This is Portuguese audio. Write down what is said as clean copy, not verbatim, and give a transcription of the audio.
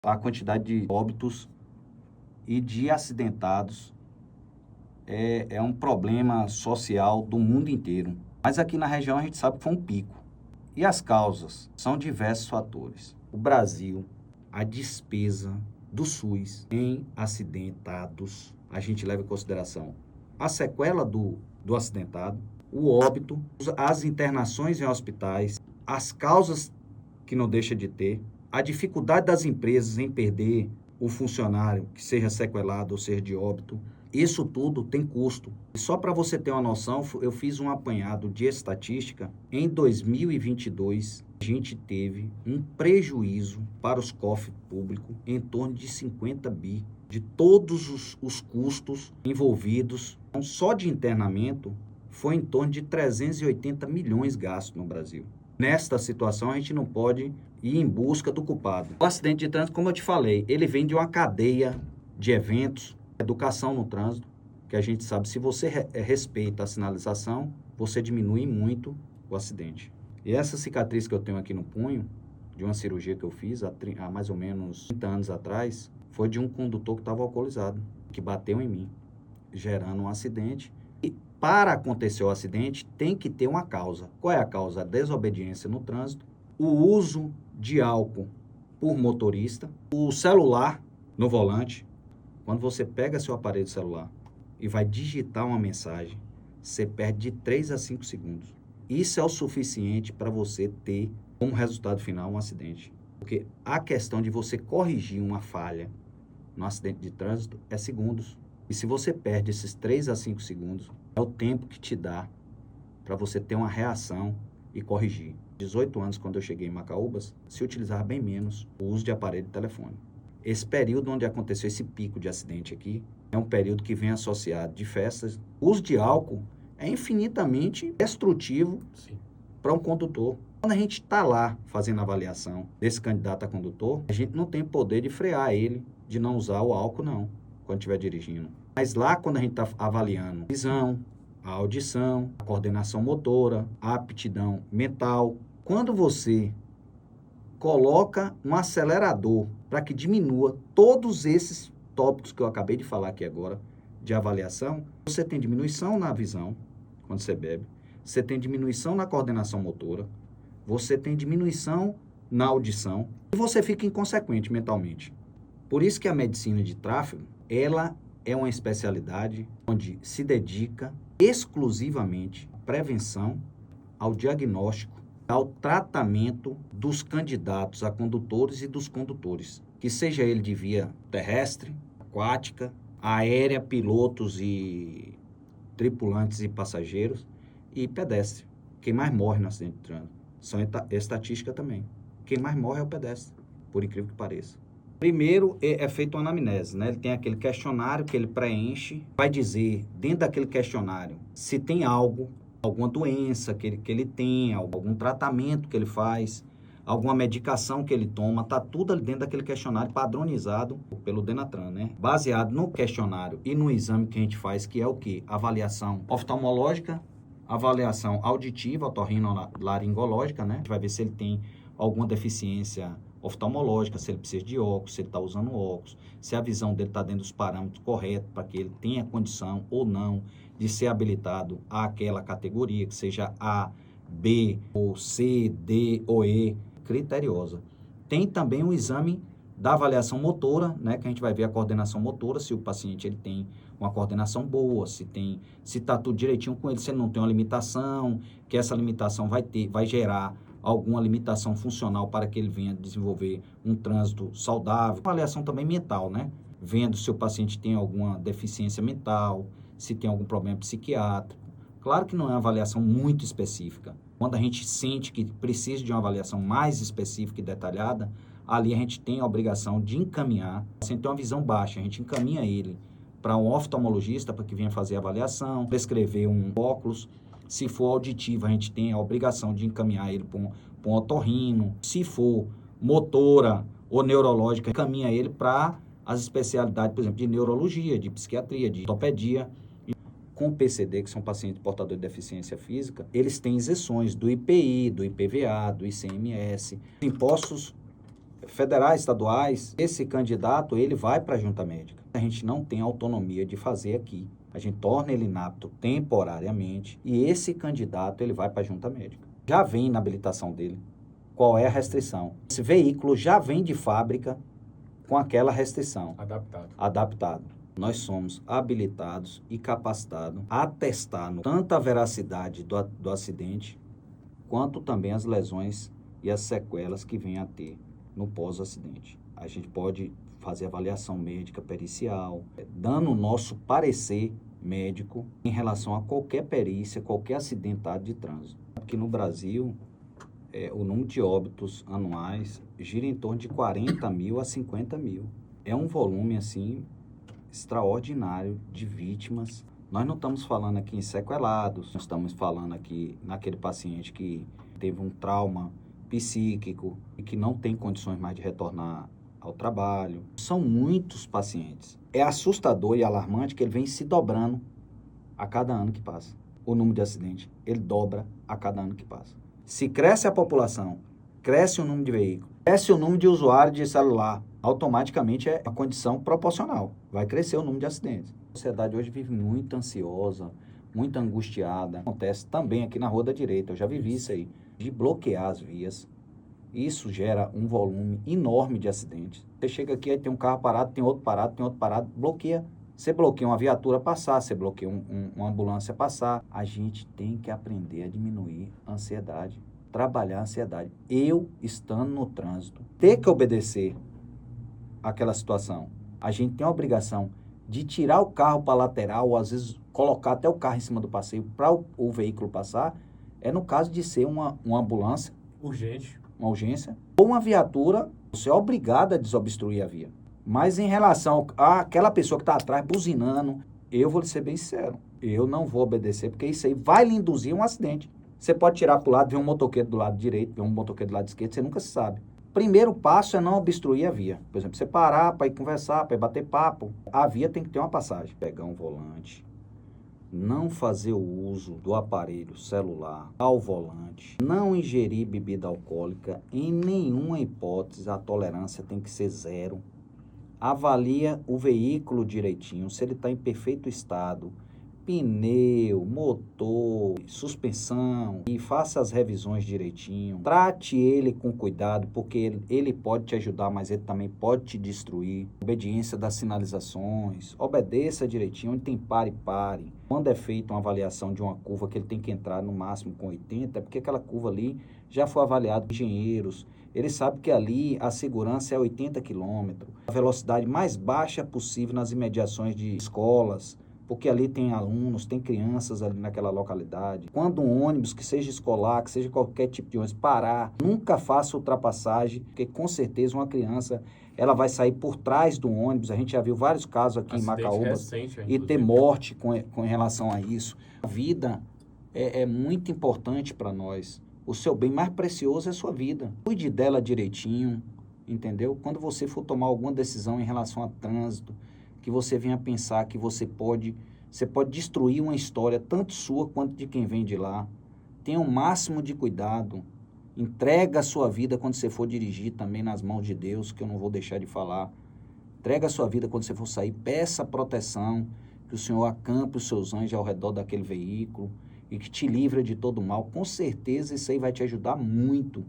A quantidade de óbitos e de acidentados é um problema social do mundo inteiro. Mas aqui na região a gente sabe que foi um pico. E as causas são diversos fatores. O Brasil, a despesa do SUS em acidentados, a gente leva em consideração a sequela do acidentado, o óbito, as internações em hospitais, as causas que não deixa de ter, a dificuldade das empresas em perder o funcionário que seja sequelado ou seja de óbito. Isso tudo tem custo. Só para você ter uma noção, eu fiz um apanhado de estatística. Em 2022, a gente teve um prejuízo para os cofres públicos em torno de 50 bi, de todos os custos envolvidos. Então, só de internamento, foi em torno de 380 milhões gastos no Brasil. Nesta situação, a gente não pode ir em busca do culpado. O acidente de trânsito, como eu te falei, ele vem de uma cadeia de eventos. Educação no trânsito, que a gente sabe, se você respeita a sinalização, você diminui muito o acidente. E essa cicatriz que eu tenho aqui no punho, de uma cirurgia que eu fiz há mais ou menos 30 anos atrás, foi de um condutor que estava alcoolizado, que bateu em mim, gerando um acidente. E para acontecer o acidente, tem que ter uma causa. Qual é a causa? A desobediência no trânsito, o uso de álcool por motorista, o celular no volante. Quando você pega seu aparelho celular e vai digitar uma mensagem, você perde de 3 a 5 segundos. Isso é o suficiente para você ter como resultado final um acidente. Porque a questão de você corrigir uma falha no acidente de trânsito é segundos. E se você perde esses 3 a 5 segundos, é o tempo que te dá para você ter uma reação e corrigir. 18 anos, quando eu cheguei em Macaúbas, se utilizava bem menos o uso de aparelho de telefone. Esse período onde aconteceu esse pico de acidente aqui, é um período que vem associado de festas. O uso de álcool é infinitamente destrutivo para um condutor. Quando a gente está lá fazendo a avaliação desse candidato a condutor, a gente não tem poder de frear ele, de não usar o álcool, não, quando estiver dirigindo. Mas lá, quando a gente está avaliando a visão, a audição, a coordenação motora, a aptidão mental, quando você coloca um acelerador para que diminua todos esses tópicos que eu acabei de falar aqui agora, de avaliação, você tem diminuição na visão, quando você bebe, você tem diminuição na coordenação motora, você tem diminuição na audição, e você fica inconsequente mentalmente. Por isso que a medicina de tráfego, ela é uma especialidade onde se dedica exclusivamente à prevenção, ao diagnóstico, ao tratamento dos candidatos a condutores e dos condutores, que seja ele de via terrestre, aquática, aérea, pilotos e tripulantes e passageiros, e pedestre. Quem mais morre no acidente de trânsito são estatística também. Quem mais morre é o pedestre, por incrível que pareça. Primeiro é feita uma anamnese, né? Ele tem aquele questionário que ele preenche, vai dizer dentro daquele questionário se tem alguma doença que ele tem, algum tratamento que ele faz, alguma medicação que ele toma, tá tudo ali dentro daquele questionário padronizado pelo Denatran, né? Baseado no questionário e no exame que a gente faz, que é o quê? Avaliação oftalmológica, avaliação auditiva, otorrinolaringológica, né? A gente vai ver se ele tem alguma deficiência oftalmológica, se ele precisa de óculos, se ele está usando óculos, se a visão dele está dentro dos parâmetros corretos para que ele tenha condição ou não de ser habilitado àquela categoria, que seja A, B, ou C, D ou E, criteriosa. Tem também um exame da avaliação motora, né, que a gente vai ver a coordenação motora, se o paciente ele tem uma coordenação boa, se está tudo direitinho com ele, se ele não tem uma limitação, que essa limitação vai gerar alguma limitação funcional para que ele venha desenvolver um trânsito saudável. Uma avaliação também mental, né? Vendo se o paciente tem alguma deficiência mental, se tem algum problema psiquiátrico. Claro que não é uma avaliação muito específica. Quando a gente sente que precisa de uma avaliação mais específica e detalhada, ali a gente tem a obrigação de encaminhar. O paciente tem uma visão baixa, a gente encaminha ele para um oftalmologista para que venha fazer a avaliação, prescrever um óculos. Se for auditivo, a gente tem a obrigação de encaminhar ele para um otorrino. Se for motora ou neurológica, encaminha ele para as especialidades, por exemplo, de neurologia, de psiquiatria, de ortopedia. Com o PCD, que são pacientes portadores de deficiência física, eles têm isenções do IPI, do IPVA, do ICMS, impostos federais, estaduais, esse candidato, ele vai para a junta médica. A gente não tem autonomia de fazer aqui. A gente torna ele inapto temporariamente e esse candidato, ele vai para a junta médica. Já vem na habilitação dele. Qual é a restrição? Esse veículo já vem de fábrica com aquela restrição. Adaptado. Nós somos habilitados e capacitados a testar tanto a veracidade do acidente, quanto também as lesões e as sequelas que vem a ter no pós-acidente. A gente pode fazer avaliação médica pericial, dando o nosso parecer médico em relação a qualquer perícia, qualquer acidentado de trânsito. Aqui no Brasil, o número de óbitos anuais gira em torno de 40 mil a 50 mil. É um volume, assim, extraordinário de vítimas. Nós não estamos falando aqui em sequelados, nós estamos falando aqui naquele paciente que teve um trauma psíquico e que não tem condições mais de retornar ao trabalho. São muitos pacientes. É assustador e alarmante que ele vem se dobrando a cada ano que passa. O número de acidentes, ele dobra a cada ano que passa. Se cresce a população, cresce o número de veículos, cresce o número de usuários de celular, automaticamente é a condição proporcional. Vai crescer o número de acidentes. A sociedade hoje vive muito ansiosa, muito angustiada. Acontece também aqui na Rua da Direita, eu já vivi isso aí, de bloquear as vias. Isso gera um volume enorme de acidentes. Você chega aqui, aí tem um carro parado, tem outro parado, bloqueia. Você bloqueia uma viatura passar, você bloqueia uma ambulância passar. A gente tem que aprender a diminuir a ansiedade, trabalhar a ansiedade. Eu, estando no trânsito, ter que obedecer àquela situação. A gente tem a obrigação de tirar o carro para a lateral, ou às vezes colocar até o carro em cima do passeio para o veículo passar. É no caso de ser uma ambulância. Uma urgência. Ou uma viatura, você é obrigado a desobstruir a via. Mas em relação àquela pessoa que está atrás buzinando, eu vou lhe ser bem sincero, eu não vou obedecer, porque isso aí vai lhe induzir um acidente. Você pode tirar para o lado, ver um motoqueiro do lado direito, ver um motoqueiro do lado esquerdo, você nunca se sabe. Primeiro passo é não obstruir a via. Por exemplo, você parar para ir conversar, para ir bater papo. A via tem que ter uma passagem. Pegar um volante, não fazer o uso do aparelho celular ao volante, não ingerir bebida alcoólica, em nenhuma hipótese a tolerância tem que ser 0. Avalia o veículo direitinho, se ele está em perfeito estado, pneu, motor, suspensão, e faça as revisões direitinho. Trate ele com cuidado, porque ele pode te ajudar, mas ele também pode te destruir. Obediência das sinalizações, obedeça direitinho, onde tem pare. Quando é feita uma avaliação de uma curva que ele tem que entrar no máximo com 80, é porque aquela curva ali já foi avaliada por engenheiros. Ele sabe que ali a segurança é 80 km, a velocidade mais baixa possível nas imediações de escolas, porque ali tem alunos, tem crianças ali naquela localidade. Quando um ônibus, que seja escolar, que seja qualquer tipo de ônibus, parar, nunca faça ultrapassagem, porque com certeza uma criança, ela vai sair por trás do ônibus. A gente já viu vários casos aqui em Macaúba e ter morte com relação a isso. A vida é muito importante para nós. O seu bem mais precioso é a sua vida. Cuide dela direitinho, entendeu? Quando você for tomar alguma decisão em relação a trânsito, que você venha pensar que você pode destruir uma história, tanto sua quanto de quem vem de lá. Tenha o máximo de cuidado. Entrega a sua vida quando você for dirigir também nas mãos de Deus, que eu não vou deixar de falar. Entrega a sua vida quando você for sair. Peça proteção, que o Senhor acampe os seus anjos ao redor daquele veículo e que te livre de todo mal. Com certeza isso aí vai te ajudar muito